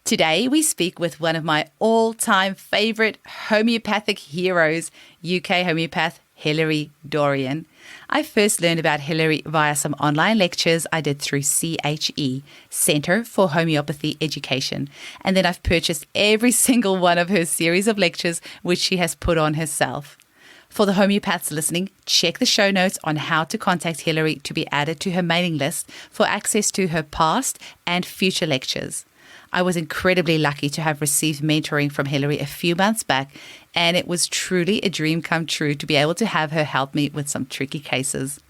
Today, we speak with one of my all-time favorite homeopathic heroes, UK homeopath Hilery Dorrian. I first learned about Hilery via some online lectures I did through CHE, Centre for Homeopathy Education, and then I've purchased every single one of her series of lectures which she has put on herself. For the homeopaths listening, check the show notes on how to contact Hilery to be added to her mailing list for access to her past and future lectures. I was incredibly lucky to have received mentoring from Hilery a few months back, and it was truly a dream come true to be able to have her help me with some tricky cases.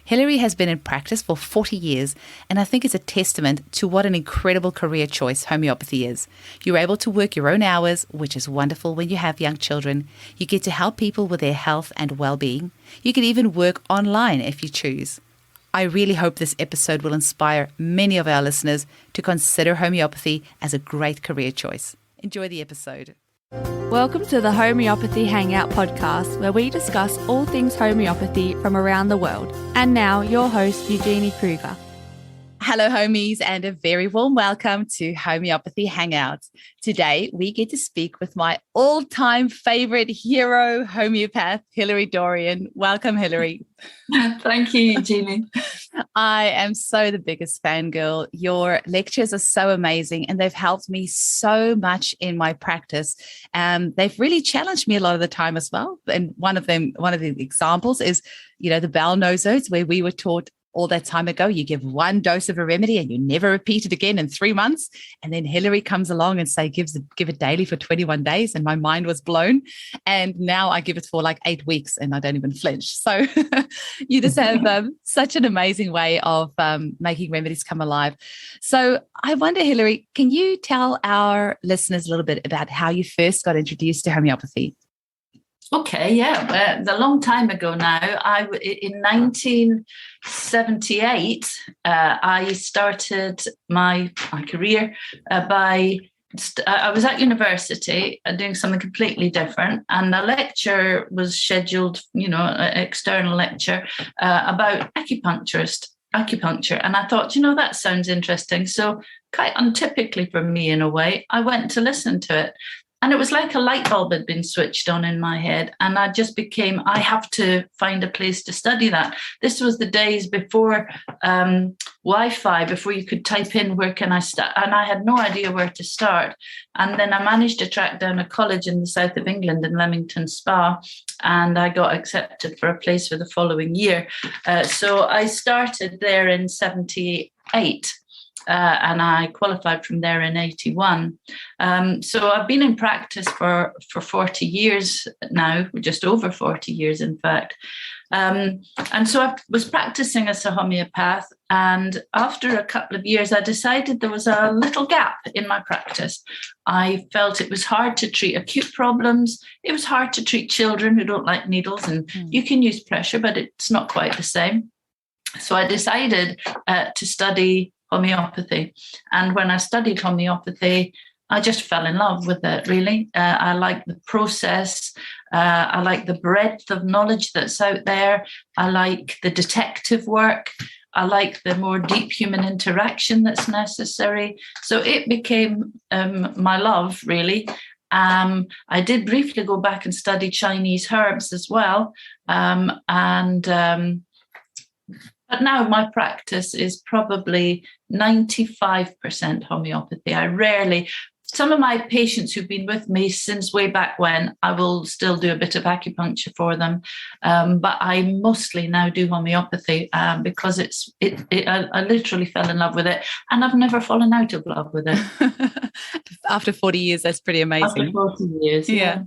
Hilery has been in practice for 40 years, and I think it's a testament to what an incredible career choice homeopathy is. You're able to work your own hours, which is wonderful when you have young children. You get to help people with their health and well-being. You can even work online if you choose. I really hope this episode will inspire many of our listeners to consider homeopathy as a great career choice. Enjoy the episode. Welcome to the Homeopathy Hangout podcast, where we discuss all things homeopathy from around the world. And now, your host, Eugenie Kruger. Hello, homies, and a very warm welcome to Homeopathy Hangout. Today, we get to speak with my all-time favorite hero homeopath, Hilery Dorrian. Welcome, Hilery. Thank you, Eugenie. I am so the biggest fangirl. Your lectures are so amazing, and they've helped me so much in my practice. They've really challenged me a lot of the time as well. And one of the examples is, the Bowel Noses, where we were taught all that time ago, you give one dose of a remedy and you never repeat it again in 3 months. And then Hilery comes along and give it daily for 21 days. And my mind was blown. And now I give it for like 8 weeks and I don't even flinch. So you just have such an amazing way of making remedies come alive. So I wonder, Hilery, can you tell our listeners a little bit about how you first got introduced to homeopathy? Okay, yeah. A long time ago now, in 1978, I started my career I was at university doing something completely different, and a lecture was scheduled, an external lecture about acupuncture. And I thought, that sounds interesting. So quite untypically for me in a way, I went to listen to it. And it was like a light bulb had been switched on in my head. And I just I have to find a place to study that. This was the days before Wi-Fi, before you could type in, where can I start? And I had no idea where to start. And then I managed to track down a college in the south of England in Leamington Spa. And I got accepted for a place for the following year. So I started there in 78. And I qualified from there in 81. So I've been in practice for 40 years now, just over 40 years, in fact. And so I was practicing as a homeopath. And after a couple of years, I decided there was a little gap in my practice. I felt it was hard to treat acute problems. It was hard to treat children who don't like needles. And you can use pressure, but it's not quite the same. So I decided to study homeopathy. And when I studied homeopathy, I just fell in love with it, really. I like the process. I like the breadth of knowledge that's out there. I like the detective work. I like the more deep human interaction that's necessary. So it became my love, really. I did briefly go back and study Chinese herbs as well. But now my practice is probably 95% homeopathy. Some of my patients who've been with me since way back when, I will still do a bit of acupuncture for them. But I mostly now do homeopathy because I literally fell in love with it, and I've never fallen out of love with it. After 40 years, that's pretty amazing. After 40 years, yeah.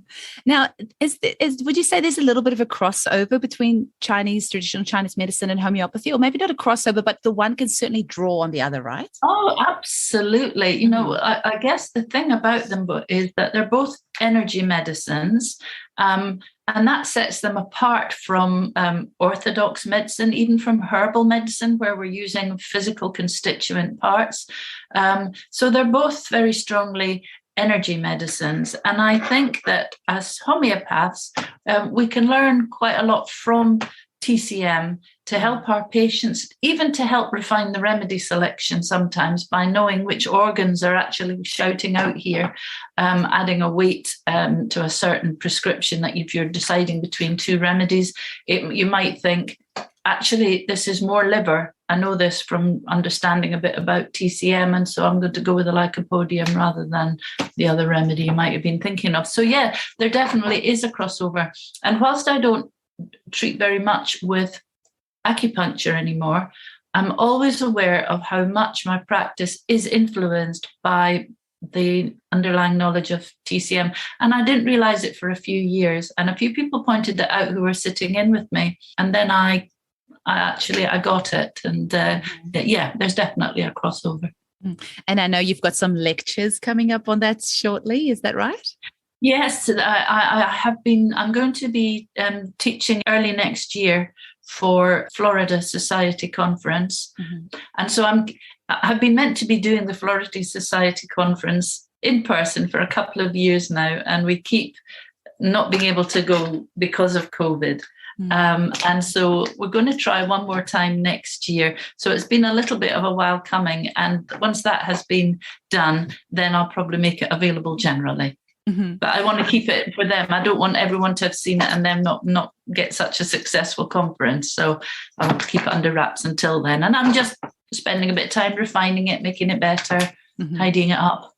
Now, would you say there's a little bit of a crossover between traditional Chinese medicine and homeopathy? Or maybe not a crossover, but the one can certainly draw on the other, right? Oh, absolutely. I guess the thing about them is that they're both energy medicines. And that sets them apart from orthodox medicine, even from herbal medicine, where we're using physical constituent parts. So they're both very strongly energy medicines. And I think that as homeopaths, we can learn quite a lot from TCM to help our patients, even to help refine the remedy selection sometimes by knowing which organs are actually shouting out here, adding a weight to a certain prescription that if you're deciding between two remedies, you might think, actually, this is more liver. I know this from understanding a bit about TCM, and so I'm going to go with the lycopodium rather than the other remedy you might have been thinking of. So yeah, there definitely is a crossover. And whilst I don't treat very much with acupuncture anymore, I'm always aware of how much my practice is influenced by the underlying knowledge of TCM. And I didn't realize it for a few years. And a few people pointed it out who were sitting in with me. And then I got it. And yeah, there's definitely a crossover. And I know you've got some lectures coming up on that shortly. Is that right? Yes, I have been. I'm going to be teaching early next year for Florida Society Conference. And so I've been meant to be doing the Florida Society Conference in person for a couple of years now, and we keep not being able to go because of COVID. And so we're going to try one more time next year. So it's been a little bit of a while coming. And once that has been done, then I'll probably make it available generally. But I want to keep it for them. I don't want everyone to have seen it and then not get such a successful conference. So I'll keep it under wraps until then. And I'm just spending a bit of time refining it, making it better, tidying it up.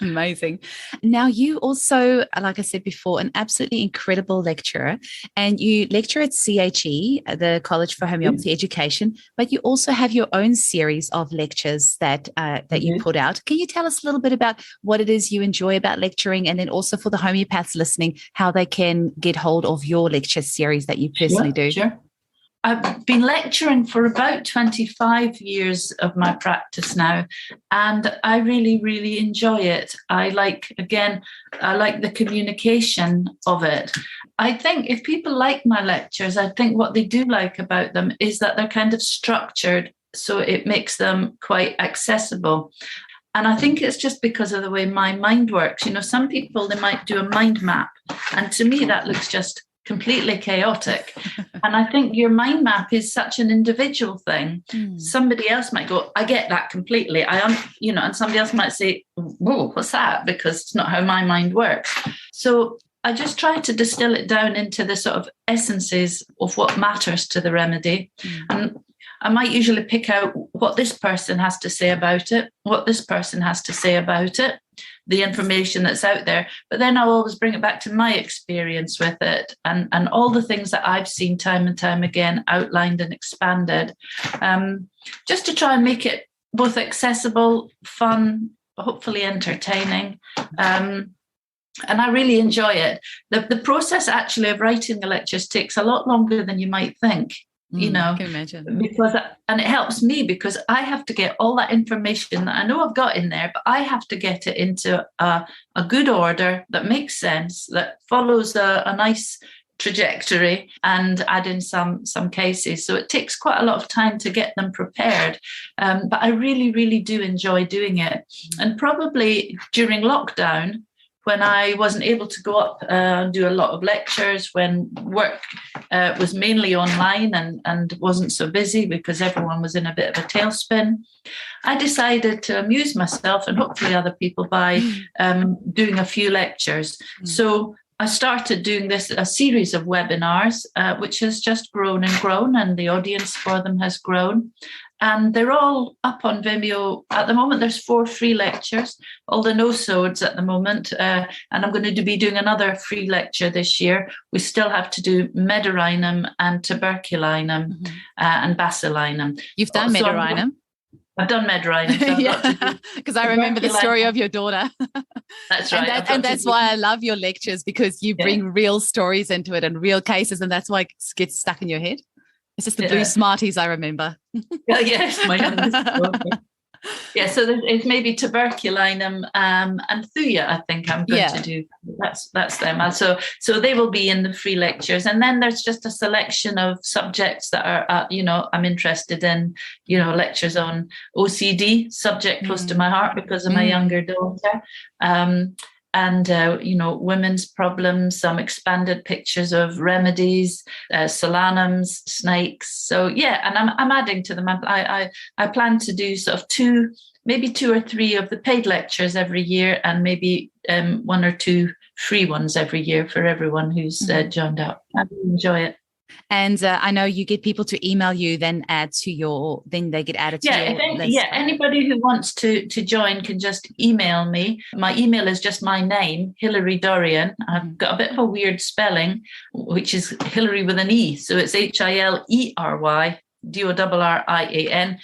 Amazing. Now, you also, like I said before, an absolutely incredible lecturer, and you lecture at CHE, the College for Homeopathy Education, but you also have your own series of lectures that you put out. Can you tell us a little bit about what it is you enjoy about lecturing, and then also for the homeopaths listening, how they can get hold of your lecture series that you personally do? Sure. I've been lecturing for about 25 years of my practice now, and I really, really enjoy it. I like the communication of it. I think if people like my lectures, I think what they do like about them is that they're kind of structured, so it makes them quite accessible. And I think it's just because of the way my mind works. You know, some people, they might do a mind map, and to me that looks just completely chaotic. And I think your mind map is such an individual thing. Somebody else might go, I get that completely. And somebody else might say, whoa, what's that? Because it's not how my mind works. So I just try to distill it down into the sort of essences of what matters to the remedy. And I might usually pick out what this person has to say about it, what this person has to say about it, the information that's out there. But then I'll always bring it back to my experience with it and all the things that I've seen time and time again outlined and expanded, just to try and make it both accessible, fun, hopefully entertaining. And I really enjoy it. The process actually of writing the lectures takes a lot longer than you might think. You know, I can imagine. And it helps me because I have to get all that information that I know I've got in there, but I have to get it into a good order that makes sense, that follows a nice trajectory, and add in some cases. So it takes quite a lot of time to get them prepared. But I really, really do enjoy doing it. And probably during lockdown, when I wasn't able to go up and do a lot of lectures, when work was mainly online and wasn't so busy because everyone was in a bit of a tailspin, I decided to amuse myself and hopefully other people by doing a few lectures. So I started doing a series of webinars, which has just grown and grown, and the audience for them has grown. And they're all up on Vimeo. At the moment, there's 4 free lectures, all the no-sodes at the moment. And I'm going to be doing another free lecture this year. We still have to do Medarinum and Tuberculinum and Bacillinum. You've done Medarinum? I've done Medarinum. So because I remember the story of your daughter. That's right. And that's why I love your lectures, because you bring real stories into it and real cases, and that's why it gets stuck in your head. It's just the blue Smarties I remember. Yes, my youngest. Yeah, so it's maybe Tuberculinum and Thuya, I think I'm going to do. That's them. So they will be in the free lectures. And then there's just a selection of subjects that are, I'm interested in, lectures on OCD, subject close to my heart because of my younger daughter. and women's problems, some expanded pictures of remedies, solanums, snakes. So yeah, and I'm adding to them. I plan to do sort of maybe 2 or 3 of the paid lectures every year, and maybe 1 or 2 free ones every year for everyone who's joined up. I really enjoy it. And I know you get people to email you, then they get added to your list. Yeah, anybody who wants to join can just email me. My email is just my name, Hilery Dorrian. I've got a bit of a weird spelling, which is Hilery with an E. So it's Hilery Dorrian,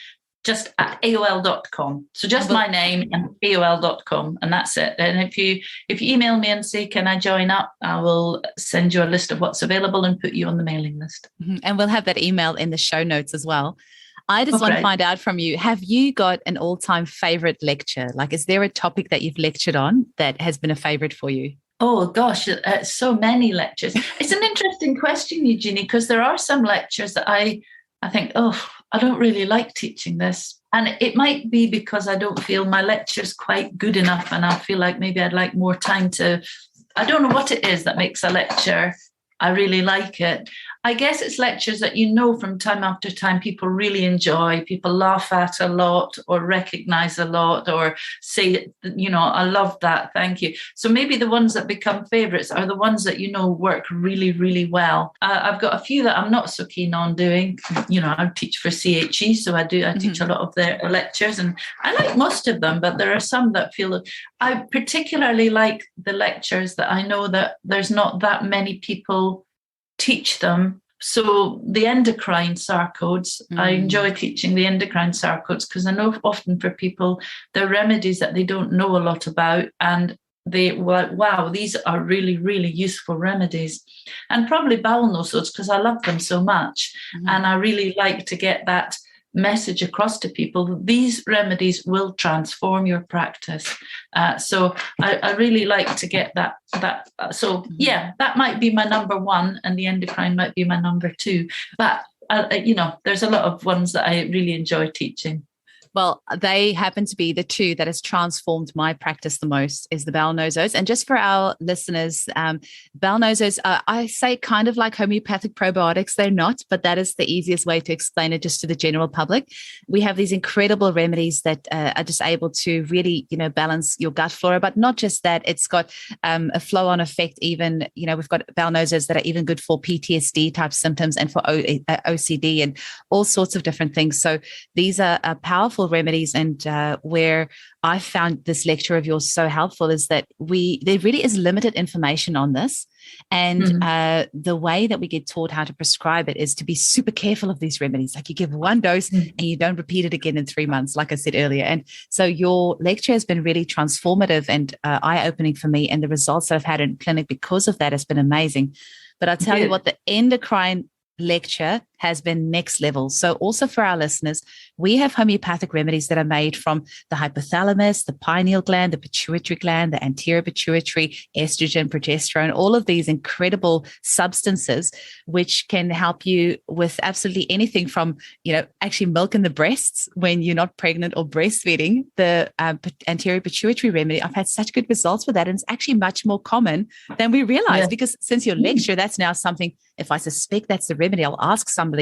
just at AOL.com. So just my name and AOL.com, and that's it. And if you email me and say, can I join up, I will send you a list of what's available and put you on the mailing list. And we'll have that email in the show notes as well. I just want to find out from you, have you got an all-time favorite lecture? Like, is there a topic that you've lectured on that has been a favorite for you? Oh, gosh, so many lectures. It's an interesting question, Eugenie, because there are some lectures that I think, I don't really like teaching this. And it might be because I don't feel my lecture's quite good enough, and I feel like maybe I'd like more time I don't know what it is that makes a lecture. I really like it. I guess it's lectures that from time after time people really enjoy, people laugh at a lot or recognize a lot or say, I love that, thank you. So maybe the ones that become favorites are the ones that, work really, really well. I've got a few that I'm not so keen on doing. I teach for CHE, so I teach a lot of their lectures, and I like most of them, but there are some that I particularly like the lectures that I know that there's not that many people teach them. So the endocrine sarcodes, I enjoy teaching the endocrine sarcodes because I know often for people, they're remedies that they don't know a lot about, and wow, these are really, really useful remedies. And probably bowel noses because I love them so much. And I really like to get that message across to people. These remedies will transform your practice. So I really like to get that. So yeah, that might be my number 1, and the endocrine might be my number 2. But there's a lot of ones that I really enjoy teaching. Well, they happen to be the 2 that has transformed my practice the most, is the Bowel Noses. And just for our listeners, Bowel Noses, I say kind of like homeopathic probiotics. They're not, but that is the easiest way to explain it just to the general public. We have these incredible remedies that are just able to really, balance your gut flora. But not just that, it's got a flow-on effect. Even, we've got Bowel Noses that are even good for PTSD type symptoms and for OCD and all sorts of different things. So these are powerful remedies, and where I found this lecture of yours so helpful is that there really is limited information on this, and the way that we get taught how to prescribe it is to be super careful of these remedies. Like, you give 1 dose and you don't repeat it again in 3 months, like I said earlier. And so your lecture has been really transformative and eye-opening for me, and the results that I've had in clinic because of that has been amazing. But I'll tell you what, the endocrine lecture has been next level. So also for our listeners, we have homeopathic remedies that are made from the hypothalamus, the pineal gland, the pituitary gland, the anterior pituitary, estrogen, progesterone, all of these incredible substances, which can help you with absolutely anything from, actually milk in the breasts when you're not pregnant or breastfeeding. The anterior pituitary remedy, I've had such good results with that. And it's actually much more common than we realize, because since your lecture, that's now something, if I suspect that's the remedy, I'll ask somebody,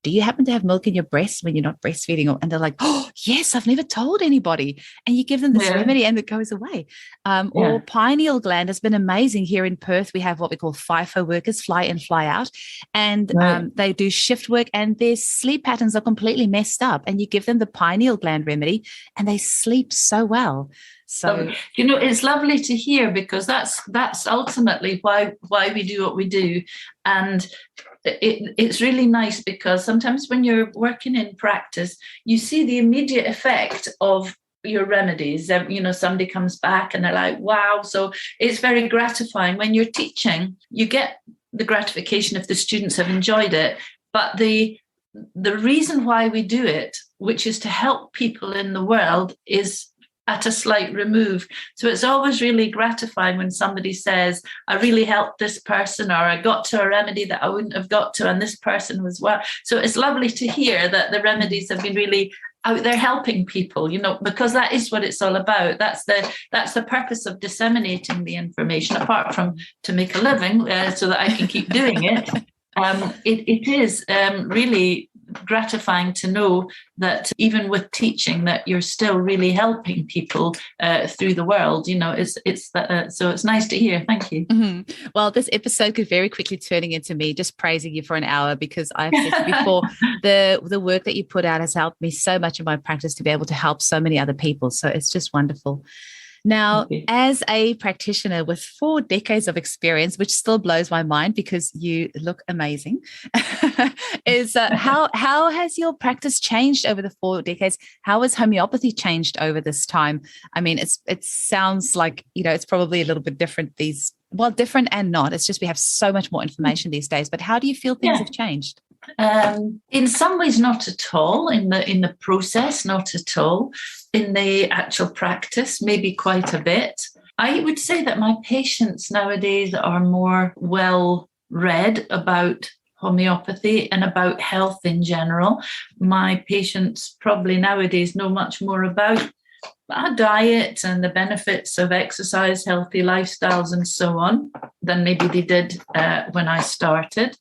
do you happen to have milk in your breast when you're not breastfeeding? And they're like, oh, yes, I've never told anybody. And you give them this remedy and it goes away. Or pineal gland has been amazing. Here in Perth, we have what we call FIFO workers, fly in, fly out. And they do shift work and their sleep patterns are completely messed up. And you give them the pineal gland remedy and they sleep so well. So, it's lovely to hear, because that's ultimately why we do what we do. And it's really nice because sometimes when you're working in practice, you see the immediate effect of your remedies. Somebody comes back and they're like, wow. So it's very gratifying. When you're teaching, you get the gratification if the students have enjoyed it. But the reason why we do it, which is to help people in the world, is at a slight remove. So it's always really gratifying when somebody says, I really helped this person, or I got to a remedy that I wouldn't have got to, and this person was well. So it's lovely to hear that the remedies have been really out there helping people, because that is what it's all about. That's the purpose of disseminating the information, apart from to make a living, so that I can keep doing it. It is really gratifying to know that even with teaching, that you're still really helping people through the world. So it's nice to hear. Thank you. Mm-hmm. Well, this episode could very quickly turning into me just praising you for an hour, because I've said before, the work that you put out has helped me so much in my practice to be able to help so many other people. So it's just wonderful. Now, as a practitioner with 4 decades of experience, which still blows my mind because you look amazing, is how has your practice changed over the 4 decades? How has homeopathy changed over this time? I mean, it sounds like, it's probably a little bit different different and not. It's just we have so much more information these days. But how do you feel things have changed? In some ways, not at all. In the process, not at all. In the actual practice, maybe quite a bit. I would say that my patients nowadays are more well read about homeopathy and about health in general. My patients probably nowadays know much more about our diet and the benefits of exercise, healthy lifestyles, and so on than maybe they did when I started.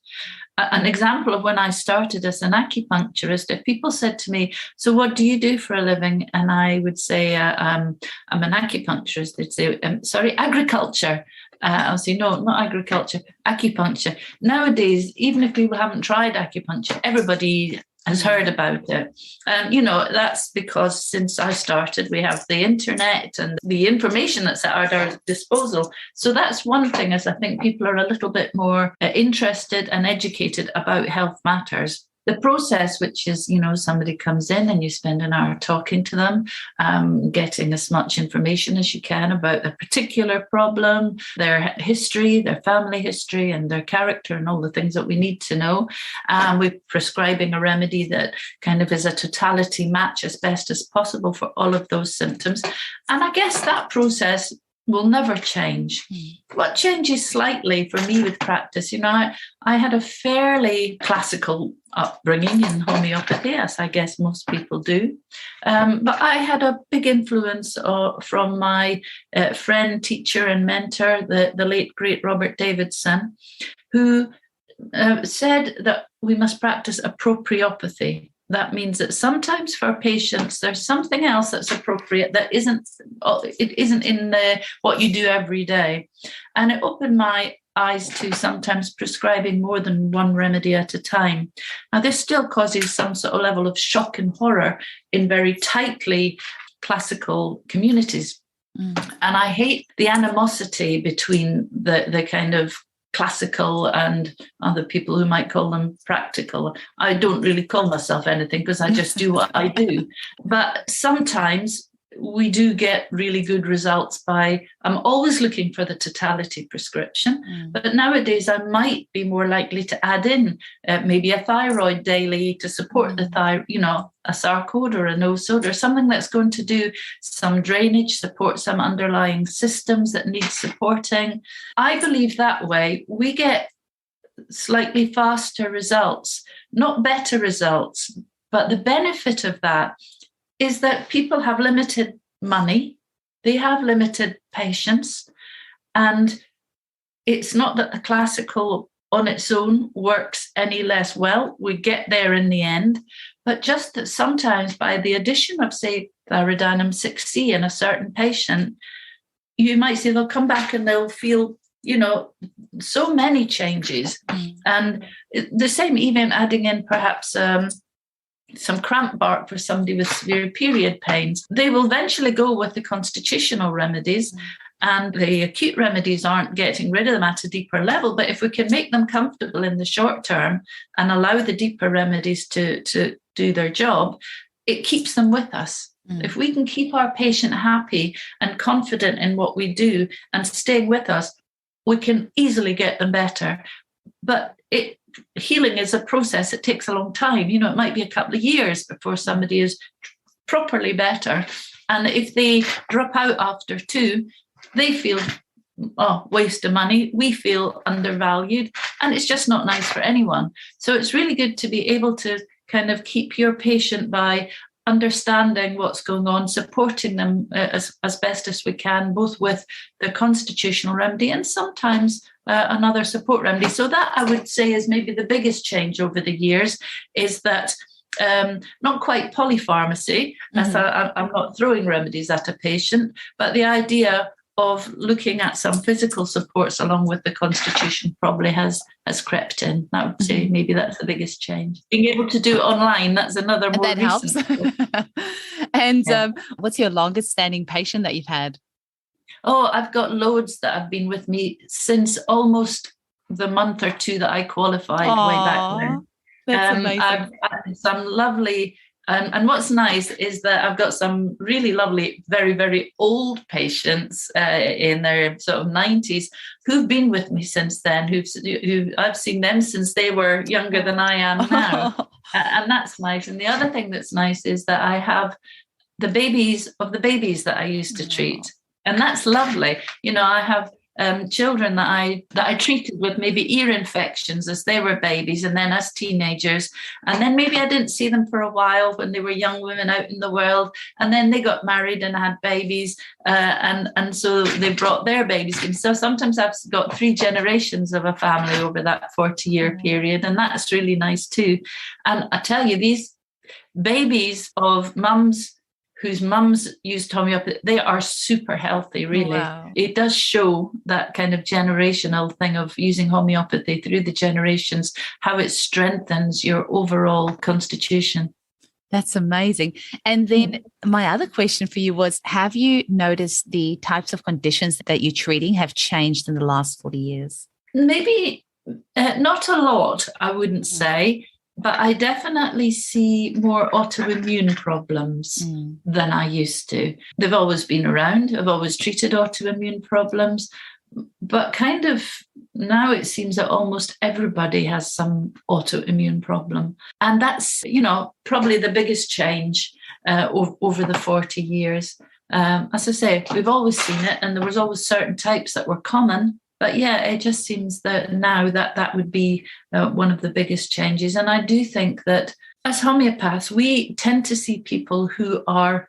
An example of when I started as an acupuncturist, if people said to me, "So what do you do for a living?" And I would say, "I'm an acupuncturist," they'd say, "Sorry, agriculture." I'll say, "No, not agriculture, acupuncture." Nowadays, even if people haven't tried acupuncture, everybody has heard about it. That's because since I started, we have the internet and the information that's at our disposal. So that's one thing, is I think people are a little bit more interested and educated about health matters. The process, which is, somebody comes in and you spend an hour talking to them, getting as much information as you can about a particular problem, their history, their family history, and their character, and all the things that we need to know. We're prescribing a remedy that kind of is a totality match as best as possible for all of those symptoms. And I guess that process will never change. What changes slightly for me with practice, I had a fairly classical upbringing in homeopathy, as I guess most people do. But I had a big influence from my friend, teacher, and mentor, the late, great Robert Davidson, who said that we must practice appropriopathy. That means that sometimes for patients, there's something else that's appropriate that isn't in what you do every day. And it opened my eyes to sometimes prescribing more than one remedy at a time. Now, this still causes some sort of level of shock and horror in very tightly classical communities. And I hate the animosity between the kind of classical and other people who might call them practical. I don't really call myself anything because I just do what I do. But sometimes we do get really good results I'm always looking for the totality prescription, but nowadays I might be more likely to add in maybe a thyroid daily to support the thyroid, a sarcode or a nosode or something that's going to do some drainage, support some underlying systems that need supporting. I believe that way we get slightly faster results, not better results, but the benefit of that is that people have limited money, they have limited patience, and it's not that the classical on its own works any less well. We get there in the end, but just that sometimes by the addition of, say, Thyrodanum 6C in a certain patient, you might see they'll come back and they'll feel, so many changes. And the same, even adding in perhaps some cramp bark for somebody with severe period pains. They will eventually go with the constitutional remedies, and the acute remedies aren't getting rid of them at a deeper level. But if we can make them comfortable in the short term and allow the deeper remedies to do their job, it keeps them with us. If we can keep our patient happy and confident in what we do and staying with us, we can easily get them better. But healing is a process. It takes a long time. It might be a couple of years before somebody is properly better. And if they drop out after 2, they feel, waste of money. We feel undervalued. And it's just not nice for anyone. So it's really good to be able to kind of keep your patient by understanding what's going on, supporting them as best as we can, both with the constitutional remedy and sometimes another support remedy. So that, I would say, is maybe the biggest change over the years, is that not quite polypharmacy, as I'm not throwing remedies at a patient, but the idea of looking at some physical supports along with the constitution probably has crept in. I would say maybe that's the biggest change. Being able to do it online, that's another more that recent helps. And what's your longest standing patient that you've had? Oh, I've got loads that have been with me since almost the month or two that I qualified way back when. That's amazing. I've had some lovely, and what's nice is that I've got some really lovely, very, very old patients in their sort of 90s who've been with me since then, who I've seen them since they were younger than I am now. And that's nice. And the other thing that's nice is that I have the babies that I used to treat. And that's lovely. You know, I have children that I treated with maybe ear infections as they were babies and then as teenagers. And then maybe I didn't see them for a while when they were young women out in the world. And then they got married and had babies. And so they brought their babies in. So sometimes I've got 3 generations of a family over that 40-year period. And that's really nice too. And I tell you, these babies of mums whose mums used homeopathy, they are super healthy, really. Wow. It does show that kind of generational thing of using homeopathy through the generations, how it strengthens your overall constitution. That's amazing. And then my other question for you was, have you noticed the types of conditions that you're treating have changed in the last 40 years? Maybe not a lot, I wouldn't say. But I definitely see more autoimmune problems than I used to. They've always been around. I've always treated autoimmune problems. But kind of now it seems that almost everybody has some autoimmune problem. And that's, you know, probably the biggest change over the 40 years. As I say, we've always seen it, and there was always certain types that were common. But yeah, it just seems that now that would be one of the biggest changes. And I do think that as homeopaths, we tend to see people who are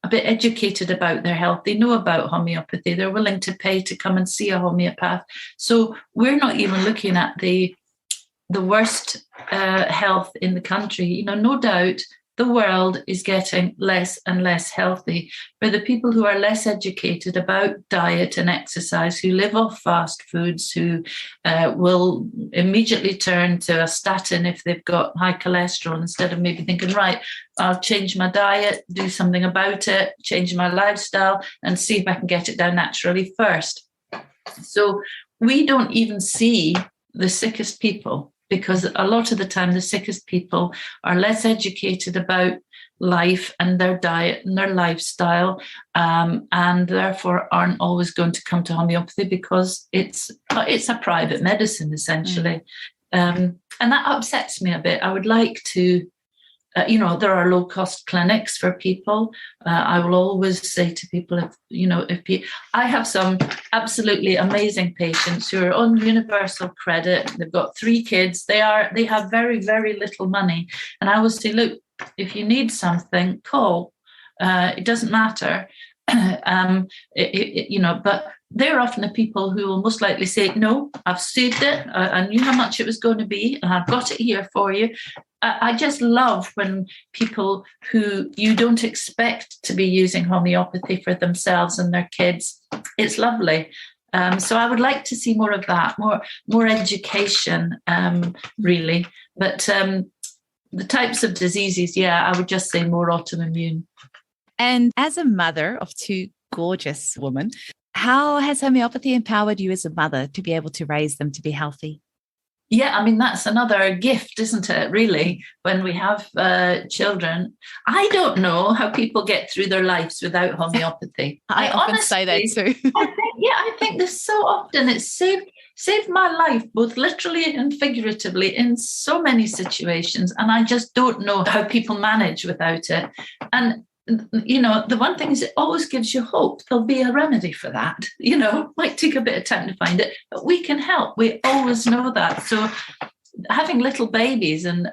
a bit educated about their health. They know about homeopathy. They're willing to pay to come and see a homeopath. So we're not even looking at the worst health in the country. You know, no doubt the world is getting less and less healthy. For the people who are less educated about diet and exercise, who live off fast foods, who will immediately turn to a statin if they've got high cholesterol, instead of maybe thinking, right, I'll change my diet, do something about it, change my lifestyle, and see if I can get it down naturally first. So we don't even see the sickest people, because a lot of the time the sickest people are less educated about life and their diet and their lifestyle, and therefore aren't always going to come to homeopathy because it's a private medicine, essentially. And that upsets me a bit. I would like to, there are low-cost clinics for people. I will always say to people, I have some absolutely amazing patients who are on universal credit. They've got 3 kids. They have very, very little money. And I always say, look, if you need something, call. It doesn't matter. But they're often the people who will most likely say, no, I've saved it. I knew how much it was going to be, and I've got it here for you. I just love when people who you don't expect to be using homeopathy for themselves and their kids. It's lovely. So I would like to see more of that, more education, really. But the types of diseases, I would just say more autoimmune. And as a mother of 2 gorgeous women, how has homeopathy empowered you as a mother to be able to raise them to be healthy? Yeah, I mean, that's another gift, isn't it, really, when we have children. I don't know how people get through their lives without homeopathy. I often say that too. I think this so often. It's saved my life, both literally and figuratively, in so many situations. And I just don't know how people manage without it. And the one thing is it always gives you hope. There'll be a remedy for that. Might take a bit of time to find it, but we can help. We always know that. So having little babies, and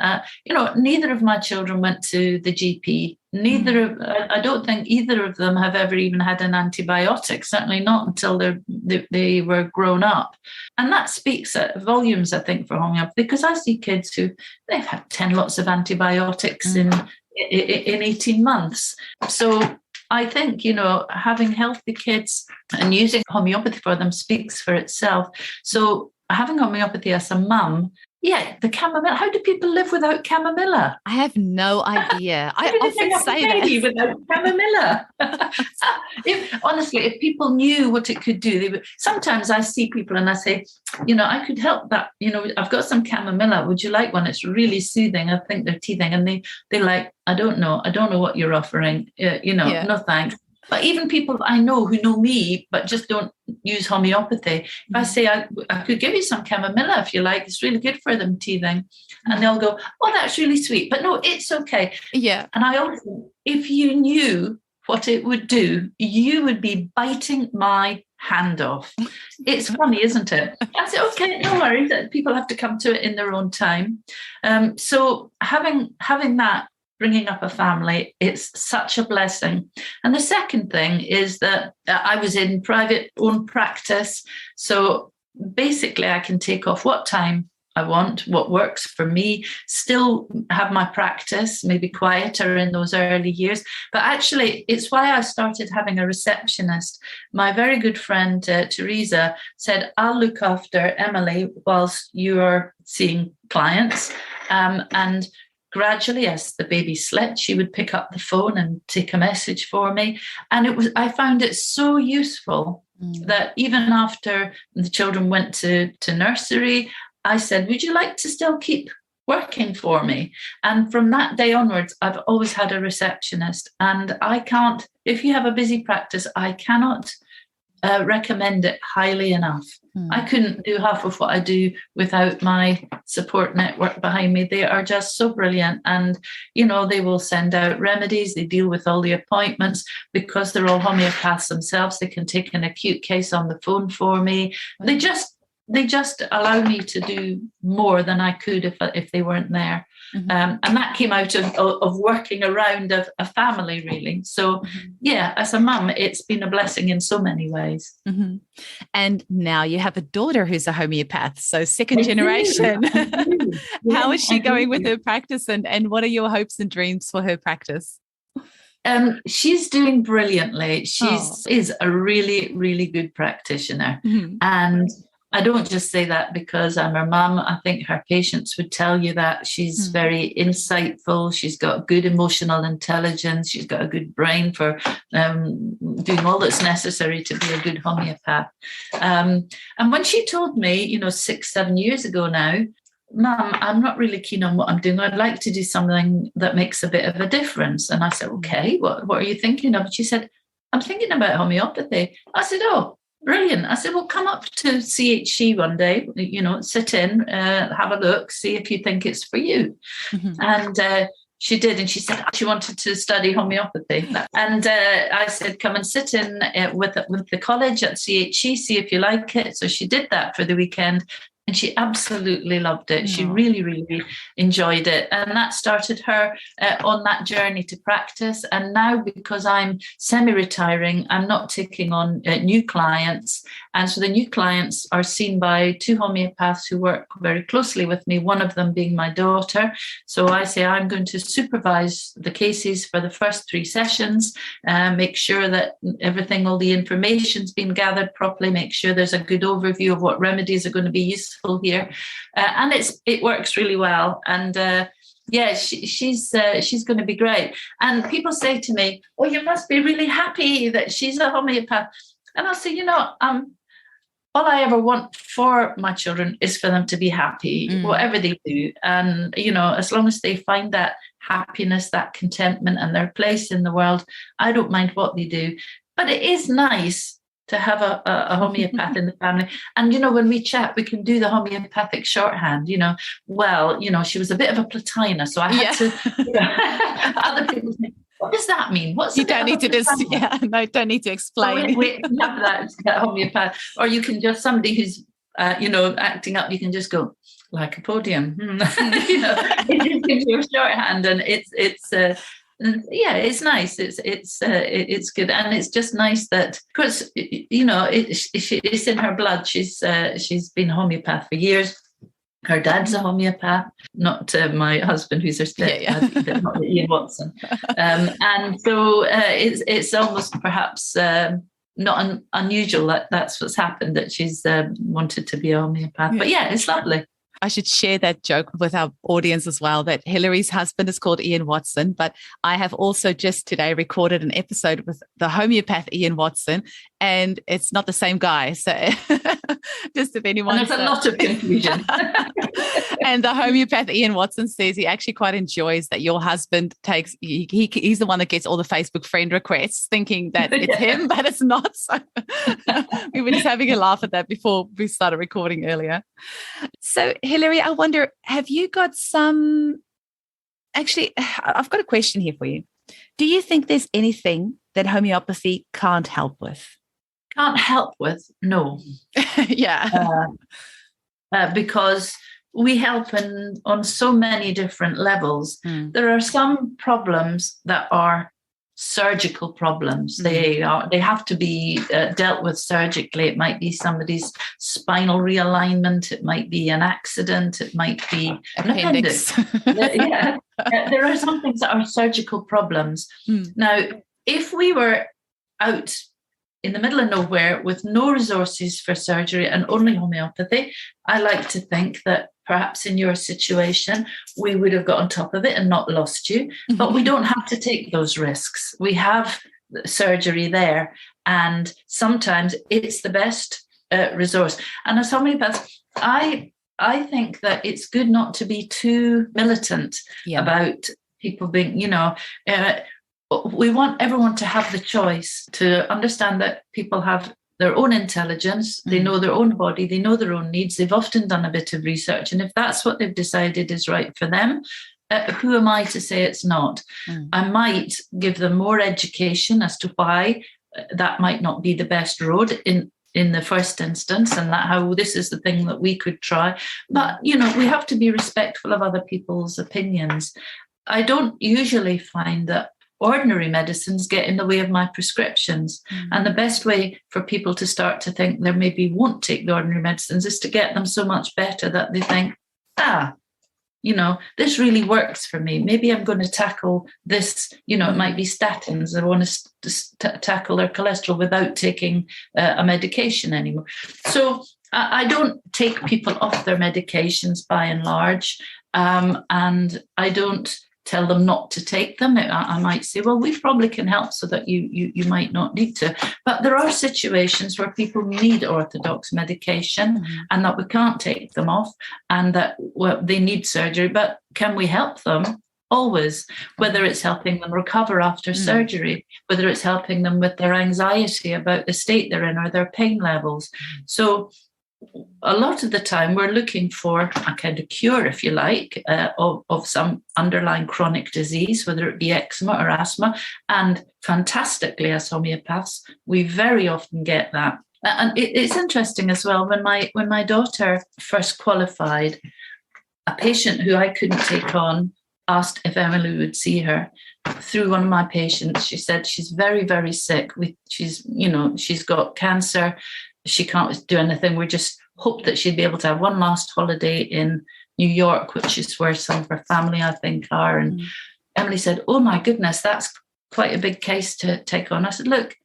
neither of my children went to the GP. I don't think either of them have ever even had an antibiotic, certainly not until they were grown up. And that speaks volumes, I think, for homeopathy, because I see kids who they've had 10 lots of antibiotics in 18 months. So I think, having healthy kids and using homeopathy for them speaks for itself. So having homeopathy as a mum, the chamomile. How do people live without chamomilla? I have no idea. I often say that. Without chamomilla. Honestly, if people knew what it could do, they would. Sometimes I see people and I say, I could help that. I've got some chamomilla. Would you like one? It's really soothing. I think they're teething, and they're like, I don't know what you're offering. No thanks. But even people I know who know me but just don't use homeopathy, if I say I could give you some chamomilla if you like, it's really good for them teething, and they'll go, oh, that's really sweet, but no, it's okay. Yeah. And I also, if you knew what it would do, you would be biting my hand off. It's funny, isn't it? I said, okay, no worries, people have to come to it in their own time. So having that, bringing up a family, it's such a blessing. And the second thing is that I was in private owned practice. So basically I can take off what time I want, what works for me, still have my practice, maybe quieter in those early years. But actually, it's why I started having a receptionist. My very good friend, Teresa, said, I'll look after Emily whilst you're seeing clients. And gradually, as the baby slept, she would pick up the phone and take a message for me. And I found it so useful that even after the children went to nursery, I said, would you like to still keep working for me? And from that day onwards, I've always had a receptionist. And if you have a busy practice, I cannot recommend it highly enough. I couldn't do half of what I do without my support network behind me. They are just so brilliant. And, they will send out remedies. They deal with all the appointments because they're all homeopaths themselves. They can take an acute case on the phone for me. They just allow me to do more than I could if they weren't there. And that came out of working around a family, really. So, as a mum, it's been a blessing in so many ways. And now you have a daughter who's a homeopath, so second generation. How is she going with her practice, and what are your hopes and dreams for her practice? She's doing brilliantly. Is a really, really good practitioner. And I don't just say that because I'm her mum. I think her patients would tell you that. She's very insightful. She's got good emotional intelligence. She's got a good brain for doing all that's necessary to be a good homeopath. And when she told me, 6-7 years ago now, Mum, I'm not really keen on what I'm doing. I'd like to do something that makes a bit of a difference. And I said, okay, what are you thinking of? She said, I'm thinking about homeopathy. I said, oh, brilliant. I said, well, come up to CHC one day, sit in, have a look, see if you think it's for you. And she did. And she said she wanted to study homeopathy. And I said, come and sit in with the college at CHC, see if you like it. So she did that for the weekend. And she absolutely loved it. She really, really enjoyed it. And that started her on that journey to practice. And now, because I'm semi-retiring, I'm not taking on new clients. And so the new clients are seen by 2 homeopaths who work very closely with me, one of them being my daughter. So I say I'm going to supervise the cases for the first 3 sessions, make sure that all the information's been gathered properly, make sure there's a good overview of what remedies are going to be useful here, and it works really well. And she's going to be great. And people say to me, "Oh, you must be really happy that she's a homeopath." And I'll say, all I ever want for my children is for them to be happy, whatever they do. And as long as they find that happiness, that contentment, and their place in the world, I don't mind what they do. But it is nice to have a homeopath in the family. And, when we chat, we can do the homeopathic shorthand, she was a bit of a platina. So I had to, other people say, what does that mean? You don't need to don't need to explain. We have that homeopath. Or you can just, somebody who's, acting up, you can just go, lycopodium. It just gives you a shorthand, and it's nice. It's good, and it's just nice that, because it's in her blood. She's been a homeopath for years. Her dad's a homeopath, not my husband, who's her stepdad, but not Ian Watson. And so it's almost perhaps not unusual that that's what's happened, that she's wanted to be a homeopath. But yeah, it's lovely. I should share that joke with our audience as well, that Hilary's husband is called Ian Watson, but I have also just today recorded an episode with the homeopath Ian Watson, and it's not the same guy. So just if anyone... And there's a lot of confusion. And the homeopath Ian Watson says he actually quite enjoys that your husband takes, he's the one that gets all the Facebook friend requests, thinking that it's him, but it's not. So we were just having a laugh at that before we started recording earlier. So Hilery, I wonder, have you got actually, I've got a question here for you. Do you think there's anything that homeopathy can't help with? Can't help with? No. Yeah. Because we help on so many different levels. There are some problems that are surgical problems. They have to be dealt with surgically. It might be somebody's spinal realignment. It might be an accident. It might be an appendix. There are some things that are surgical problems. Now, if we were out in the middle of nowhere with no resources for surgery and only homeopathy, I like to think that perhaps in your situation, we would have got on top of it and not lost you. But we don't have to take those risks. We have surgery there, and sometimes it's the best resource. And as homeopaths, I think that it's good not to be too militant about people being, we want everyone to have the choice to understand that people have their own intelligence, they know their own body, they know their own needs, they've often done a bit of research, and if that's what they've decided is right for them, who am I to say it's not? I might give them more education as to why that might not be the best road in the first instance, and that how this is the thing that we could try. But, we have to be respectful of other people's opinions. I don't usually find that ordinary medicines get in the way of my prescriptions. And the best way for people to start to think they maybe won't take the ordinary medicines is to get them so much better that they think, this really works for me. Maybe I'm going to tackle this, it might be statins. I want to tackle their cholesterol without taking a medication anymore. So I don't take people off their medications by and large. And I don't tell them not to take them. I might say, well, we probably can help so that you might not need to. But there are situations where people need orthodox medication and that we can't take them off, and that they need surgery. But can we help them? Always, whether it's helping them recover after surgery, whether it's helping them with their anxiety about the state they're in or their pain levels. So a lot of the time we're looking for a kind of cure, if you like, of some underlying chronic disease, whether it be eczema or asthma. And fantastically, as homeopaths, we very often get that. And it's interesting as well, when my daughter first qualified, a patient who I couldn't take on asked if Emily would see her. Through one of my patients, she said she's very, very sick. She's got cancer. She can't do anything. We just hoped that she'd be able to have one last holiday in New York, which is where some of her family, I think, are. And Emily said, oh, my goodness, that's quite a big case to take on. I said, look,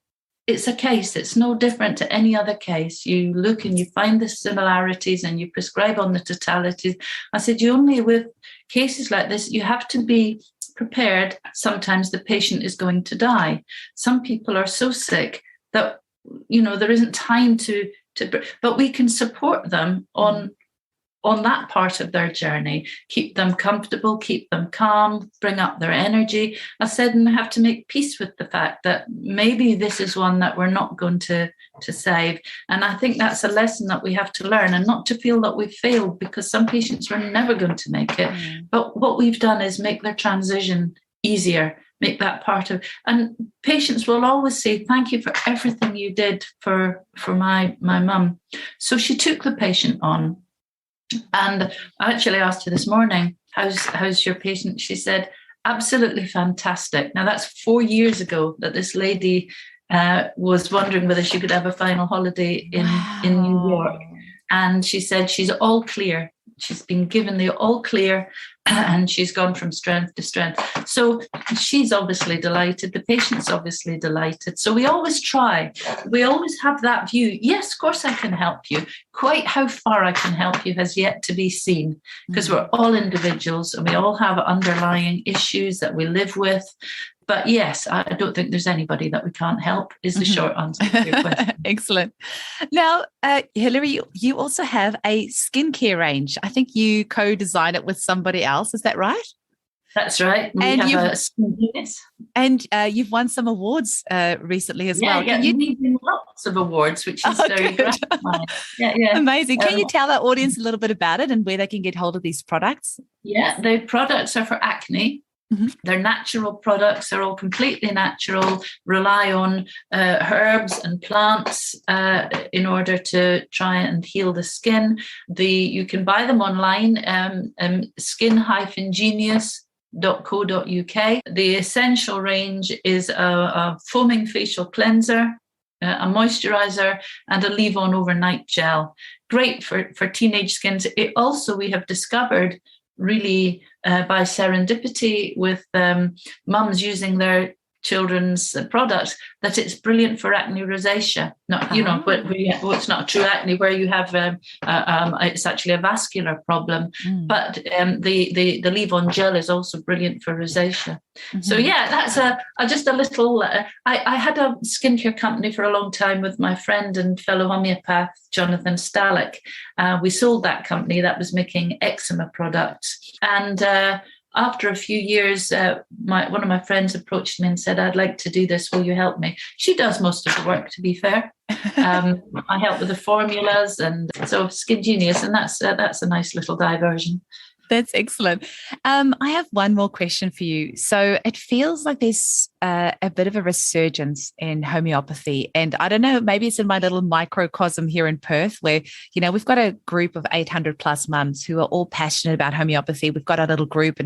it's a case. It's no different to any other case. You look and you find the similarities and you prescribe on the totalities. I said, with cases like this, you have to be prepared. Sometimes the patient is going to die. Some people are so sick that there isn't time to, but we can support them on that part of their journey, keep them comfortable, keep them calm, bring up their energy. I said, and have to make peace with the fact that maybe this is one that we're not going to save. And I think that's a lesson that we have to learn, and not to feel that we've failed, because some patients were never going to make it. But what we've done is make their transition easier, make that part of, and patients will always say, thank you for everything you did for my mum. So she took the patient on. And I actually asked her this morning, how's your patient? She said, absolutely fantastic. Now, that's 4 years ago that this lady was wondering whether she could have a final holiday in New York. And she said she's all clear. She's been given the all clear and she's gone from strength to strength. So she's obviously delighted. The patient's obviously delighted. So we always try. We always have that view. Yes, of course I can help you. Quite how far I can help you has yet to be seen, because we're all individuals and we all have underlying issues that we live with. But yes, I don't think there's anybody that we can't help, is the short answer to your question. Excellent. Now, Hilery, you also have a skincare range. I think you co-designed it with somebody else. Is that right? That's right. We have a skin genius. And you've won some awards recently as well. Yeah, we've won lots of awards, which is very gratifying. Yeah. Amazing. Can you tell our audience a little bit about it and where they can get hold of these products? Yeah, the products are for acne. Mm-hmm. They're natural products. They're all completely natural, rely on herbs and plants in order to try and heal the skin. You can buy them online, skin-genius.co.uk. The essential range is a foaming facial cleanser, a moisturizer, and a leave-on overnight gel. Great for teenage skins. It also, we have discovered, really by serendipity with mums using their children's products, that it's brilliant for acne rosacea. Not, but it's not true acne where you have it's actually a vascular problem. But the leave-on gel is also brilliant for rosacea. So yeah, that's just a little. I had a skincare company for a long time with my friend and fellow homeopath Jonathan Stalick. We sold that company that was making eczema products, and after a few years, one of my friends approached me and said, I'd like to do this. Will you help me? She does most of the work, to be fair. I help with the formulas, and so Skin Genius, and that's a nice little diversion. That's excellent. I have one more question for you. So it feels like there's a bit of a resurgence in homeopathy. And I don't know, maybe it's in my little microcosm here in Perth where, we've got a group of 800 plus mums who are all passionate about homeopathy. We've got our little group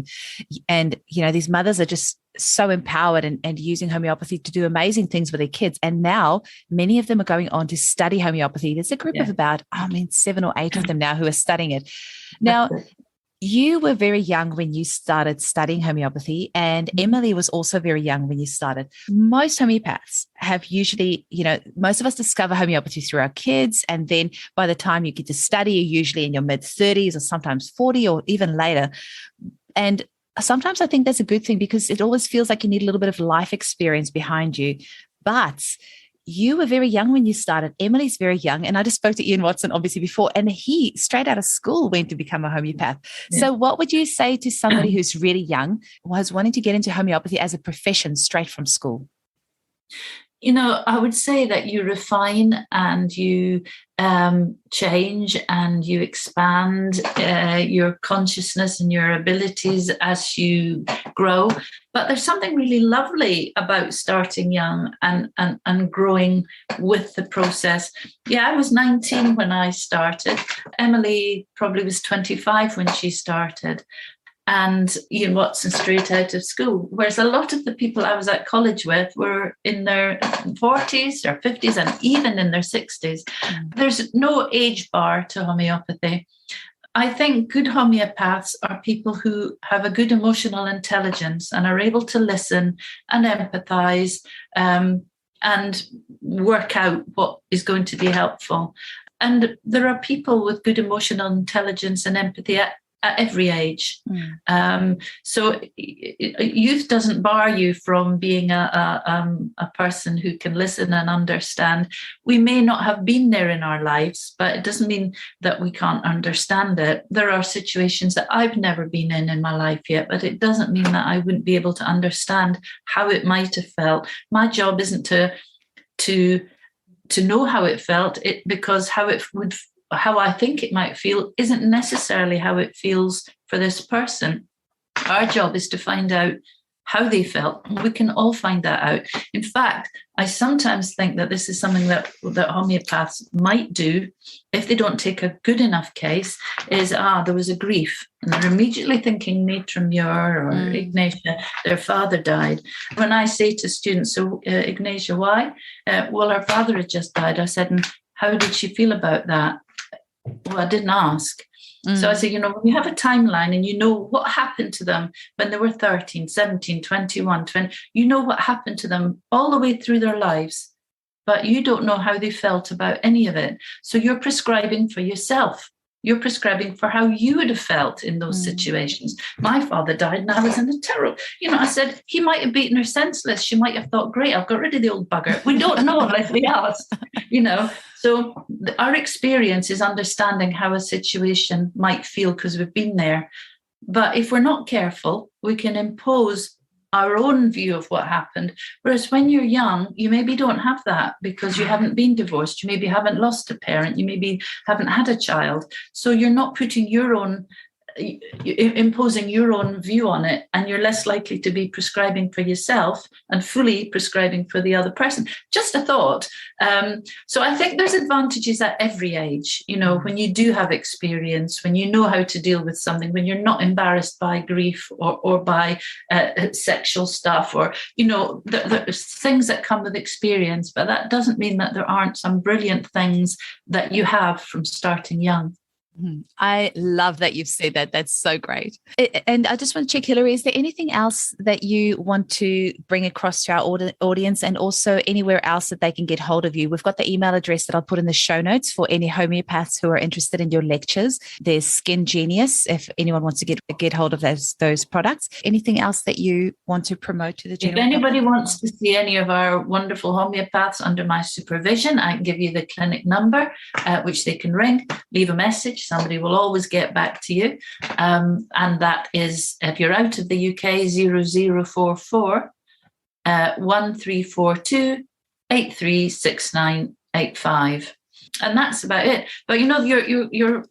and these mothers are just so empowered and using homeopathy to do amazing things with their kids. And now many of them are going on to study homeopathy. There's a group of about, 7 or 8 of them now who are studying it. Now, you were very young when you started studying homeopathy, and Emily was also very young when you started. Most homeopaths have usually, most of us discover homeopathy through our kids, and then by the time you get to study, you're usually in your mid-30s or sometimes 40 or even later. And sometimes I think that's a good thing because it always feels like you need a little bit of life experience behind you. But you were very young when you started. Emily's very young. And I just spoke to Ian Watson, obviously, before, and he, straight out of school, went to become a homeopath. Yeah. So what would you say to somebody who's really young, was wanting to get into homeopathy as a profession straight from school? I would say that you refine and you change and you expand your consciousness and your abilities as you grow. But there's something really lovely about starting young and growing with the process. Yeah, I was 19 when I started. Emily probably was 25 when she started. And Ian Watson straight out of school. Whereas a lot of the people I was at college with were in their 40s or 50s and even in their 60s. There's no age bar to homeopathy. I think good homeopaths are people who have a good emotional intelligence and are able to listen and empathize and work out what is going to be helpful. And there are people with good emotional intelligence and empathy at every age. So youth doesn't bar you from being a person who can listen and understand. We may not have been there in our lives, but it doesn't mean that we can't understand it. There are situations that I've never been in my life yet, but it doesn't mean that I wouldn't be able to understand how it might have felt. My job isn't to know how it felt, because how I think it might feel isn't necessarily how it feels for this person. Our job is to find out how they felt. We can all find that out. In fact, I sometimes think that this is something that homeopaths might do if they don't take a good enough case, is, there was a grief. And they're immediately thinking Matron Muir or Ignatia, their father died. When I say to students, so Ignatia, why? Well, her father had just died. I said, and how did she feel about that? Well, I didn't ask. So I said, when you have a timeline and you know what happened to them when they were 13, 17, 21, 20, you know what happened to them all the way through their lives, but you don't know how they felt about any of it. So you're prescribing for yourself. You're prescribing for how you would have felt in those situations. My father died and I was in a terrible, I said, he might have beaten her senseless. She might have thought, great, I've got rid of the old bugger. We don't know unless we ask, So our experience is understanding how a situation might feel because we've been there. But if we're not careful, we can impose our own view of what happened. Whereas when you're young, you maybe don't have that because you haven't been divorced. You maybe haven't lost a parent. You maybe haven't had a child. So you're not putting imposing your own view on it, and you're less likely to be prescribing for yourself and fully prescribing for the other person. Just a thought. So I think there's advantages at every age, when you do have experience, when you know how to deal with something, when you're not embarrassed by grief or by sexual stuff, or, there's things that come with experience, but that doesn't mean that there aren't some brilliant things that you have from starting young. I love that you've said that. That's so great. And I just want to check, Hilery, is there anything else that you want to bring across to our audience, and also anywhere else that they can get hold of you? We've got the email address that I'll put in the show notes for any homeopaths who are interested in your lectures. There's Skin Genius, if anyone wants to get hold of those products. Anything else that you want to promote to the general public? If anybody wants to see any of our wonderful homeopaths under my supervision, I can give you the clinic number, which they can ring, leave a message. Somebody will always get back to you. And that is, if you're out of the UK, 0044 1342 836985. And that's about it. But you're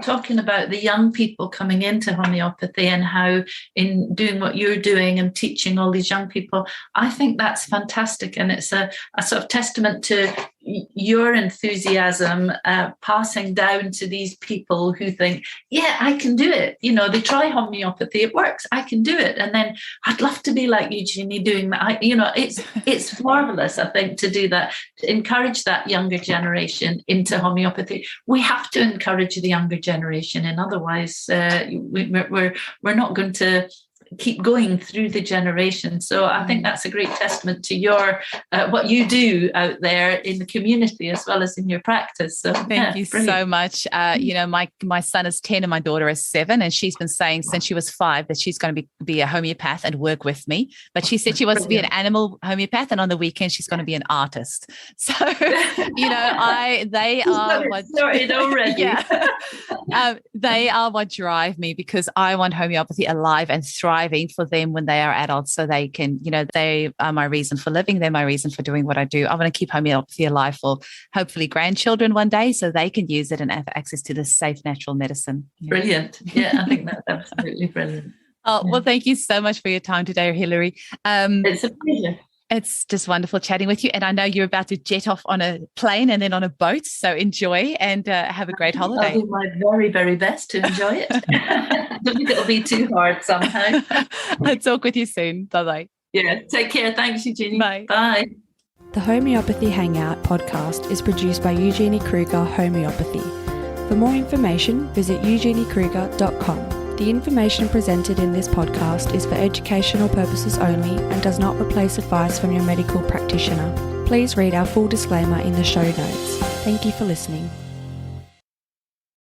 talking about the young people coming into homeopathy and how in doing what you're doing and teaching all these young people, I think that's fantastic. And it's a sort of testament to your enthusiasm passing down to these people who think, yeah, I can do it. They try homeopathy, it works, I can do it. And then I'd love to be like Eugenie doing that. It's marvelous, I think, to do that, to encourage that younger generation into homeopathy. We have to encourage the younger generation, and otherwise we're not going to keep going through the generation. So I think that's a great testament to your what you do out there in the community as well as in your practice. So thank you so much. My son is 10 and my daughter is 7, and she's been saying since she was 5 that she's going to be a homeopath and work with me. But she said she wants to be an animal homeopath, and on the weekend she's going to be an artist. So they are what started already. They are what drive me, because I want homeopathy alive and thriving for them when they are adults, so they can, they are my reason for living. They're my reason for doing what I do. I want to keep homeopathy alive for hopefully grandchildren one day, so they can use it and have access to this safe natural medicine. Brilliant. Yeah, I think that's absolutely brilliant. Well, thank you so much for your time today, Hilery. It's a pleasure. It's just wonderful chatting with you. And I know you're about to jet off on a plane and then on a boat. So enjoy and have a great holiday. I'll do my very, very best to enjoy it. I don't think it'll be too hard somehow. I'll talk with you soon. Bye-bye. Yeah, take care. Thanks, Eugenie. Bye. Bye. The Homeopathy Hangout podcast is produced by Eugenie Kruger Homeopathy. For more information, visit eugeniekruger.com. The information presented in this podcast is for educational purposes only and does not replace advice from your medical practitioner. Please read our full disclaimer in the show notes. Thank you for listening.